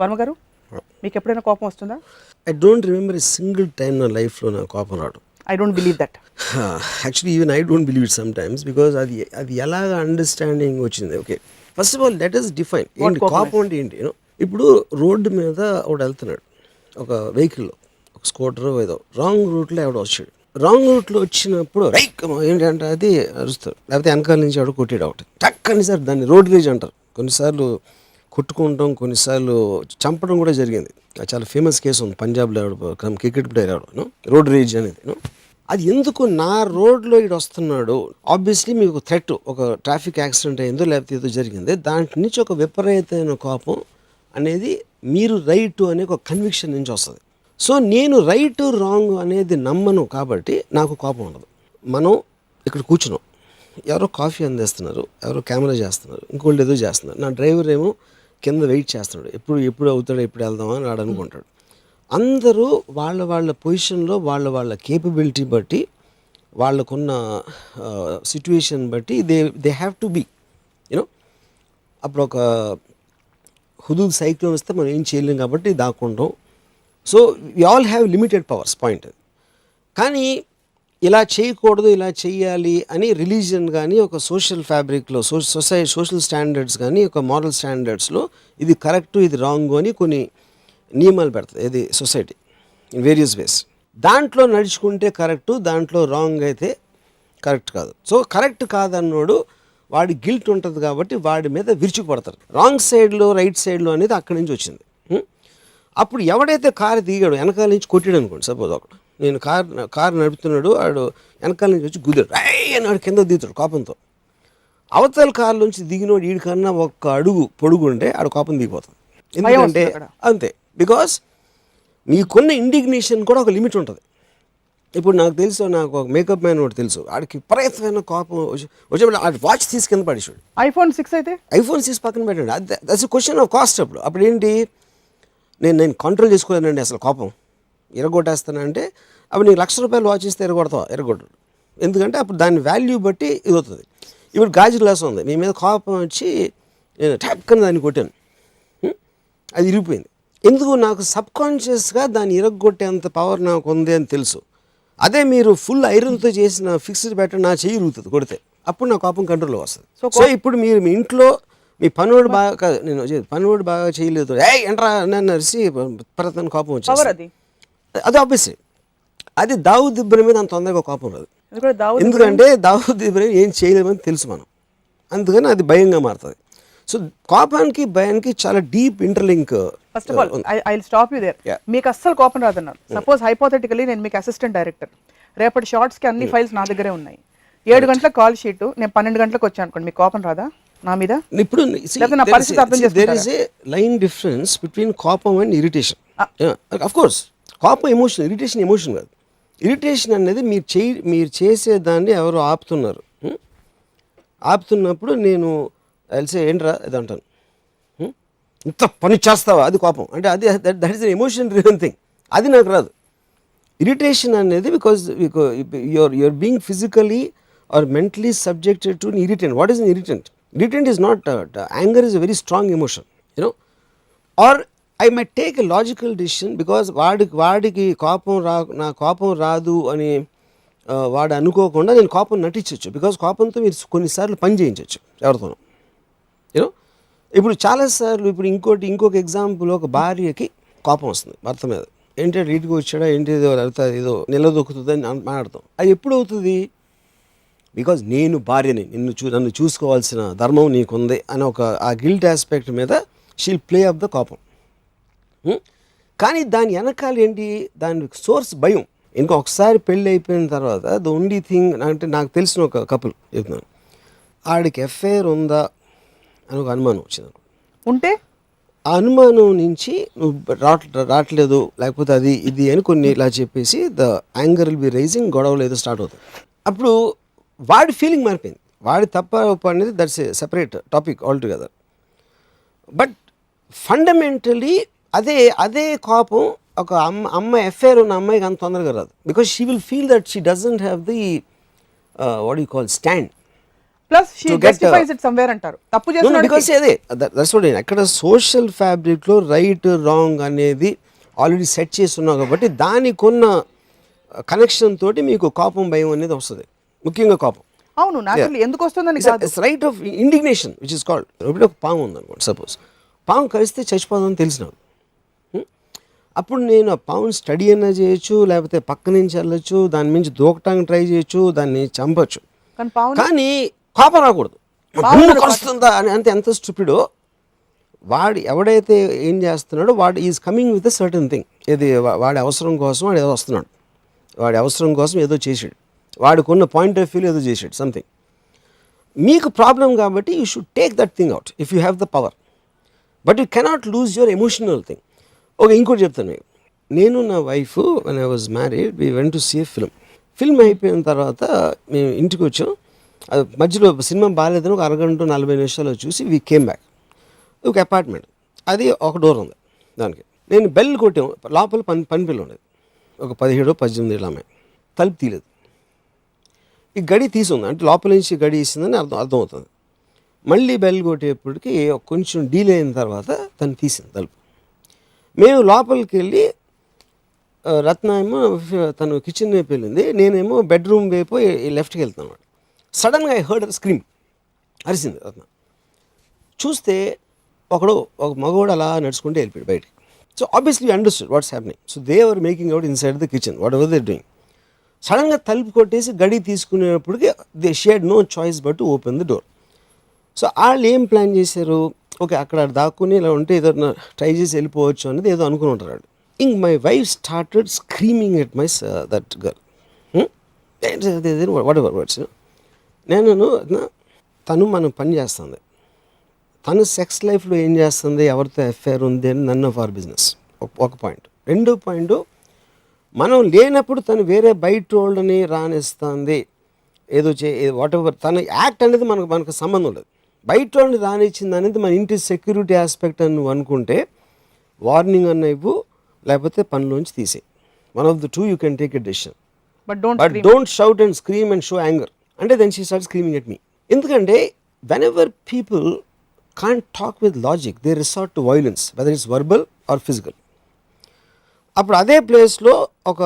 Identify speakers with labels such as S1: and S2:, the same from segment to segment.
S1: వర్మ గారు, మీకు ఎప్పుడైనా కోపం వస్తుందా?
S2: I don't remember a single time నా లైఫ్లో నాకు కోపం రావడం.
S1: I don't believe that.
S2: Actually even I don't believe it some times because అది ఎలాగ అండర్స్టాండింగ్ వచ్చింది. Okay, first of all let us define ఏంటి కోపం అంటే ఏంటి. ఇప్పుడు రోడ్డు మీద ఒకడు వెళ్తున్నాడు, ఒక వెహికల్లో, ఒక స్కూటర్ ఏదో రాంగ్ రూట్లో ఎవడో వచ్చాడు. రాంగ్ రూట్లో వచ్చినప్పుడు రైక్ ఏంటంటే అది అరుస్తారు, లేకపోతే వెనకాల నుంచి ఎవడో కొట్టాడు ఒకటి టక్కని సార్, దాన్ని రోడ్ రేజ్ అంటారు. కొన్నిసార్లు కొట్టుకుంటాం, కొన్నిసార్లు చంపడం కూడా జరిగింది. చాలా ఫేమస్ కేసు ఉంది పంజాబ్లో, క్రికెట్ ప్లేయర్ ఎవడో రోడ్ రేజ్ అనేది. అది ఎందుకు నా రోడ్లో ఇటు వస్తున్నాడు, ఆబ్వియస్లీ మీకు థ్రెట్, ఒక ట్రాఫిక్ యాక్సిడెంట్ అయిందో లేకపోతే ఏదో జరిగింది, దాంట్ నుంచి ఒక విపరీతమైన కోపం అనేది మీరు రైట్ అనే ఒక కన్విక్షన్ నుంచి వస్తుంది. సో నేను రైట్ రాంగ్ అనేది నమ్మను కాబట్టి నాకు కోపం ఉండదు. మనం ఇక్కడ కూర్చున్నాం, ఎవరో కాఫీ అందిస్తున్నారు, ఎవరో కెమెరా చేస్తున్నారు, ఇంకోళ్ళు ఏదో చేస్తున్నారు, నా డ్రైవర్ ఏమో కింద వెయిట్ చేస్తున్నాడు, ఎప్పుడు అవుతాడో ఎప్పుడు వెళ్దామా అని వాడు అనుకుంటాడు. అందరూ వాళ్ళ పొజిషన్లో వాళ్ళ కేపబిలిటీ బట్టి, వాళ్ళకున్న సిచ్యువేషన్ బట్టి they have to be you know. అప్పుడు ఒక హుదూద్ సైక్లోన్ వస్తే మనం ఏం చేయలేం కాబట్టి దాక్కుంటాం. So we all have limited powers point. కానీ ఇలా చేయకూడదు, ఇలా చేయాలి అని రిలీజియన్ కానీ ఒక సోషల్ ఫ్యాబ్రిక్లో, సోషల్ స్టాండర్డ్స్ కానీ ఒక మారల్ స్టాండర్డ్స్లో ఇది కరెక్టు ఇది రాంగ్ అని కొన్ని నియమాలు పెడుతుంది ఇది సొసైటీ ఇన్ వేరియస్ వేస్. దాంట్లో నడుచుకుంటే కరెక్టు, దాంట్లో రాంగ్ అయితే కరెక్ట్ కాదు. సో కరెక్ట్ కాదన్నోడు వాడి గిల్ట్ ఉంటుంది కాబట్టి వాడి మీద విరుచుకుపడతారు. రాంగ్ సైడ్లో రైట్ సైడ్లో అనేది అక్కడి నుంచి వచ్చింది. అప్పుడు ఎవడైతే కారు దిగాడు, వెనకాల నుంచి కొట్టాడు అనుకోండి, సపోజ్ ఒకడు, నేను కారు నడుపుతున్నాడు, వాడు వెనకాల నుంచి వచ్చి గుద్దాడు, రై అని వాడు కింద దిగుతాడు కోపంతో. అవతల కారు నుంచి దిగినోడు వీడికన్నా ఒక్క అడుగు పొడుగు ఉంటే ఆడు కోపం దిగిపోతుంది. ఎందుకంటే అంతే, బికాస్ మీకున్న ఇండిగ్నేషన్ కూడా ఒక లిమిట్ ఉంటుంది. ఇప్పుడు నాకు తెలుసు, నాకు ఒక మేకప్ మ్యాన్ ఒకటి తెలుసు, ఆడికి విపరీతమైన కోపం వచ్చేప్పుడు ఆడి వాచ్ తీసి కింద పడేసాడు.
S1: ఐఫోన్ 6 అయితే
S2: ఐఫోన్ 6 పక్కన పెట్టండి, దట్స్ క్వశ్చన్ ఆఫ్ కాస్ట్. అప్పుడు ఏంటి, నేను కంట్రోల్ చేసుకోలేనండి అసలు కోపం, ఎరగొట్టేస్తానంటే అప్పుడు నీకు ₹1,00,000 వాచ్ ఇస్తే ఎరగొట్టడు. ఎందుకంటే అప్పుడు దాని వాల్యూ బట్టి ఇది అవుతుంది. ఇప్పుడు గాజు గ్లాస్ ఉంది, మీ మీద కోపం వచ్చి నేను ట్యాప్కని దాన్ని కొట్టాను, అది ఇరిగిపోయింది. ఎందుకు, నాకు సబ్కాన్షియస్గా దాన్ని ఇరగొట్టేంత పవర్ నాకు ఉంది అని తెలుసు. అదే మీరు ఫుల్ ఐరన్తో చేసిన ఫిక్స్డ్ బ్యాటర్ నా చెయ్యి ఇరుగుతుంది కొడితే, అప్పుడు నా కోపం కంట్రోల్లో వస్తుంది. సో ఇప్పుడు మీరు మీ ఇంట్లో మీ పనివాడు బాగా, నేను పనివాడు బాగా చేయలేదు, ఎంట్రా నన్ను అరిసి ప్రతన కోపం వచ్చింది, అది ఆబ్వియస్లీ అది దావుద్ ఇబ్రహీం మీద అంత తొందరగా కోపం రాదు. ఎందుకంటే దావుద్ ఇబ్రహీం ఏం చేయలేమని తెలుసు మనం, అందుకని అది భయంగా మారుతుంది. సో కోపానికి భయానికి చాలా deep interlink.
S1: First of all I will stop you there. మీకు అస్సలు కోపం రాదన్నారు. సపోజ్ హైపోథెటికల్లీ నేను మీకు అసిస్టెంట్ డైరెక్టర్, రేపటి షార్ట్స్కి అన్ని ఫైల్స్ నా దగ్గరే ఉన్నాయి, 7 గంటలకు కాల్ షీట్, నేను 12 గంటలకు వచ్చాను అనుకోండి, మీకు కోపం రాదా నా మీద?
S2: ఇప్పుడు
S1: నా పరిస్థితి అర్థం చేసుకుంటారా?
S2: There is a line difference between కోపం అండ్ ఇరిటేషన్. ఆఫ్ కోర్స్ కోపం ఎమోషన్, ఇరిటేషన్ ఎమోషన్ కాదు. ఇరిటేషన్ అనేది మీరు చేసేదాన్ని ఎవరు ఆపుతున్నారు, ఆపుతున్నప్పుడు నేను తెలిసే ఏంట్రా అది అంటాను, ఇంత పని చేస్తావా, అది కోపం. అంటే అది that is an emotion driven thing, అది నాకు రాదు. ఇరిటేషన్ అనేది because you're being physically or mentally subjected to irritant. What is an irritant? Irritant is not, anger is a very strong emotion, or I might take a logical decision because వాడికి నా కోపం రాదు అని వాడు అనుకోకుండా నేను కోపం నటించవచ్చు. బికాజ్ కోపంతో మీరు కొన్నిసార్లు పని చేయించవచ్చు ఎవరితోనూ. ఇప్పుడు చాలాసార్లు ఇప్పుడు ఇంకొక ఎగ్జాంపుల్, ఒక భార్యకి కోపం వస్తుంది భర్త మీద, ఏంటంటే రీతికి వచ్చాడా ఏంటి, ఏదో నిలదొక్కుతుందని మాట్లాడతాం. అది ఎప్పుడు అవుతుంది, బికాజ్ నేను భార్యని, నన్ను చూసుకోవాల్సిన ధర్మం నీకుంది అని ఆ గిల్ట్ ఆస్పెక్ట్ మీద షీల్ ప్లే ఆఫ్ ద కోపం. కానీ దాని వెనకాల ఏంటి, దాని సోర్స్ భయం. ఇంకొకసారి పెళ్ళి అయిపోయిన తర్వాత ద ఓన్లీ థింగ్ అంటే, నాకు తెలిసిన ఒక కపుల్ చెప్తున్నాను, ఆడికి ఎఫ్ఐఆర్ ఉందా అని ఒక అనుమానం వచ్చింది
S1: ఉంటే,
S2: ఆ అనుమానం నుంచి నువ్వు రావట్లేదు లేకపోతే అది ఇది అని కొన్ని ఇలా చెప్పేసి the anger will be rising, గొడవలు ఏదో స్టార్ట్ అవుతుంది. అప్పుడు వాడి ఫీలింగ్ మారిపోయింది, వాడి తప్ప ఒప్ప అనేది that's a separate topic all together. But fundamentally అదే కోపం ఒక అమ్మాయి ఎఫ్ఐఆర్ ఉన్న అమ్మాయికి అంత తొందరగా రాదు. Because she will feel that she doesn't have the what you call stand.
S1: Plus she justifies it somewhere అంటారు. తప్పు చేస్తున్నాడు
S2: బికాస్ అదే దట్స్ వాట్ అక్కడ సోషల్ ఫ్యాబ్రిక్లో రైట్ రాంగ్ అనేది ఆల్రెడీ సెట్ చేసి ఉన్నాం కాబట్టి దానికి ఉన్న కనెక్షన్ తోటి మీకు కోపం భయం అనేది వస్తుంది, ముఖ్యంగా కోపం.
S1: అవును, న్యాచురల్లీ ఎందుకు వస్తుందని కాదు,
S2: right of indignation which is called. ఇప్పుడు ఒక పాము ఉందనుకోండి, సపోజ్ పాము కలిస్తే చచ్చిపోదామని తెలిసినాడు. అప్పుడు నేను ఆ పాముని స్టడీ అయినా చేయొచ్చు, లేకపోతే పక్క నుంచి వెళ్ళొచ్చు, దాని నుంచి దూకటానికి ట్రై చేయొచ్చు, దాన్ని చంపచ్చు, కానీ కోపం రాకూడదు. కలుస్తుందా అని అంతే. ఎంత స్టూపిడో వాడు ఎవడైతే ఏం చేస్తున్నాడో వాడు is coming with a certain thing. ఇది వాడి అవసరం కోసం వాడు ఏదో వస్తున్నాడు, వాడి అవసరం కోసం ఏదో చేసాడు, వాడికున్న పాయింట్ ఆఫ్ వ్యూలో ఏదో చేసాడు సంథింగ్. మీకు ప్రాబ్లం కాబట్టి you should take that thing out if you have the power, but you cannot lose your emotional thing. Okay, ఇంకోటి చెప్తాను మీకు. నేను నా wife when I was married we went to see a film అయిపోయిన తర్వాత మేము ఇంటికి వచ్చాం. అది మధ్యలో సినిమా బాగాలేదని ఒక అరగంట 40 నిమిషాలు చూసి వీ కేమ్ బ్యాక్. ఒక అపార్ట్మెంట్, అది ఒక డోర్ ఉంది దానికి. నేను బెల్ కొట్టాం, లోపల పని పిల్ల ఉండేది, ఒక 17-18 ఏళ్ళ అమ్మాయి. తలుపు తీయలేదు. ఈ గడి తీసుంది అంటే లోపల నుంచి గడి ఇస్తుందని అర్థమవుతుంది. మళ్ళీ బెల్ కొట్టేప్పటికి కొంచెం డీలే అయిన తర్వాత తను తీసింది తలుపు. మేము లోపలికి వెళ్ళి రత్న ఏమో తను కిచెన్ వైపు వెళ్ళింది, నేనేమో బెడ్రూమ్ వైపు లెఫ్ట్కి వెళ్తున్నాను. సడన్గా ఐ హర్డ్ స్క్రీమ్, అరిసింది రత్న. చూస్తే ఒక మగవాడు అలా నడుచుకుంటే వెళ్ళిపోయాడు బయటికి. So obviously understood what's happening. So they are making out inside the kitchen whatever they doing. సడన్గా తలుపు కొట్టేసి గడి తీసుకునేటప్పటికి they had no choice but to open the door. So వాళ్ళు ఏం ప్లాన్ చేశారు, ఓకే అక్కడ దాక్కుని ఇలా ఉంటే ఏదో ట్రై చేసి వెళ్ళిపోవచ్చు అనేది ఏదో అనుకుని ఉంటారు వాళ్ళు. ఇంక my wife started screaming at my that girl what ever words. నేను తను మనం పని చేస్తుంది, తను సెక్స్ లైఫ్లో ఏం చేస్తుంది, ఎవరితో అఫేర్ ఉంది అని నన్ ఆఫ్ అవర్ బిజినెస్. ఒక పాయింట్. రెండో పాయింట్, మనం లేనప్పుడు తను వేరే బయట వాళ్ళని రానిస్తుంది, ఏదో వాట్ ఎవర్ తన యాక్ట్ అనేది మనకు సంబంధం లేదు. బయట వాళ్ళని రానిచ్చింది అనేది మన ఇంటి సెక్యూరిటీ ఆస్పెక్ట్ అని నువ్వు అనుకుంటే వార్నింగ్ అన్న ఇవ్వు, లేకపోతే పనిలోంచి తీసే. One of the two you can take a decision. But don't shout and scream and show anger. అంటే then she start screaming at me. ఎందుకంటే whenever people can't talk with logic, they resort to violence, whether it's verbal or physical. అప్పుడు అదే ప్లేస్లో ఒక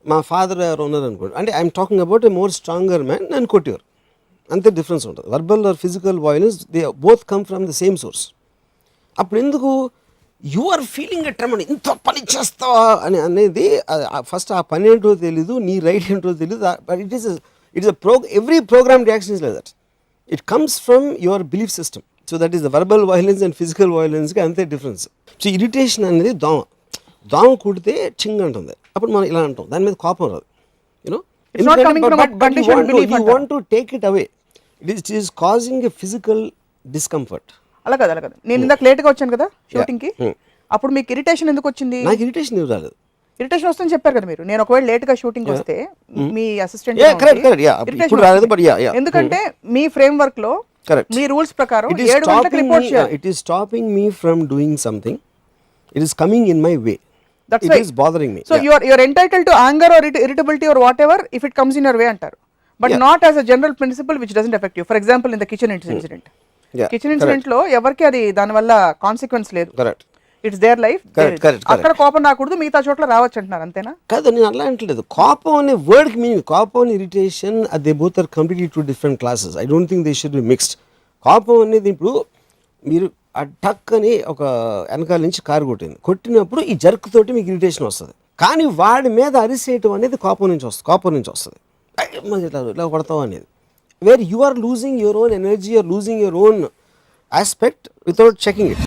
S2: మా father ఎవరు ఉన్నారు అనుకోండి, అంటే I'm talking about a more stronger man, నన్ను కొట్టేవారు. అంతే డిఫరెన్స్ ఉంటుంది. Verbal or physical violence they both come from the same source. అప్పుడు ఎందుకు you are feeling a tremor, ఇంత పని చేస్తావా అని అనేది ఫస్ట్ ఆ పని ఏంటో తెలీదు, నీ రైట్ ఏంటో తెలీదు. But it is every programme reaction is like that. It comes from your belief system. So that is the verbal violence and physical violence కి అంతే డిఫరెన్స్. సో ఇరిటేషన్ అనేది దోమ కుడితే చింగ్ అంటుంది, అప్పుడు మనం ఇలా అంటాం, దాని మీద కోపం రాదు. You know you want to take it away. It is causing a physical discomfort.
S1: అలా కదా నేను ఇందాక లేట్గా వచ్చాను కదా షూటింగ్ కి, అప్పుడు మీకు ఇరిటేషన్ ఎందుకు వచ్చింది?
S2: నాకు ఇరిటేషన్ ఏం రాలేదు.
S1: ఇరిటేషన్ వస్తుందని చెప్పారు కదా మీరు. నేను ఒకవేళ లేట్ గా షూటింగ్ వస్తే మీ అసిస్టెంట్, ఎందుకంటే మీ ఫ్రేమ్ వర్క్ లో మీ రూల్స్ ప్రకారం 7 గంటలకు రిపోర్ట్ చేయాలి.
S2: It is stopping me from doing something. It is coming in my way. It is bothering me.
S1: So you are entitled to anger or irritability or whatever if it comes in your way antaru, but not as a general principle which doesn't affect you. For example, in the kitchen incident, kitchen incident lo evarki adi dani valla consequence ledu.
S2: Correct.
S1: It's their life. అక్కడ కోపం రాకూడదు, మిగతా చోట్ల రావచ్చు అంటున్నారు, అంతేనా?
S2: కాదు, నేను అలా అంటలేదు. కోపం అనే వర్డ్ మీనింగ్, కోపం అని irritation, they both are completely two different classes. I don't think they should be mixed. కోపం అనేది ఇప్పుడు మీరు ఆ టక్ అని ఒక వెనకాల నుంచి కారు కొట్టినప్పుడు ఈ జర్క్ తోటి మీకు ఇరిటేషన్ వస్తుంది. కానీ వాడి మీద అరిసేయటం అనేది కోపం నుంచి వస్తుంది. ఇలా కొడతావు అనేది, where you are losing your own energy, you're losing your own aspect without checking it.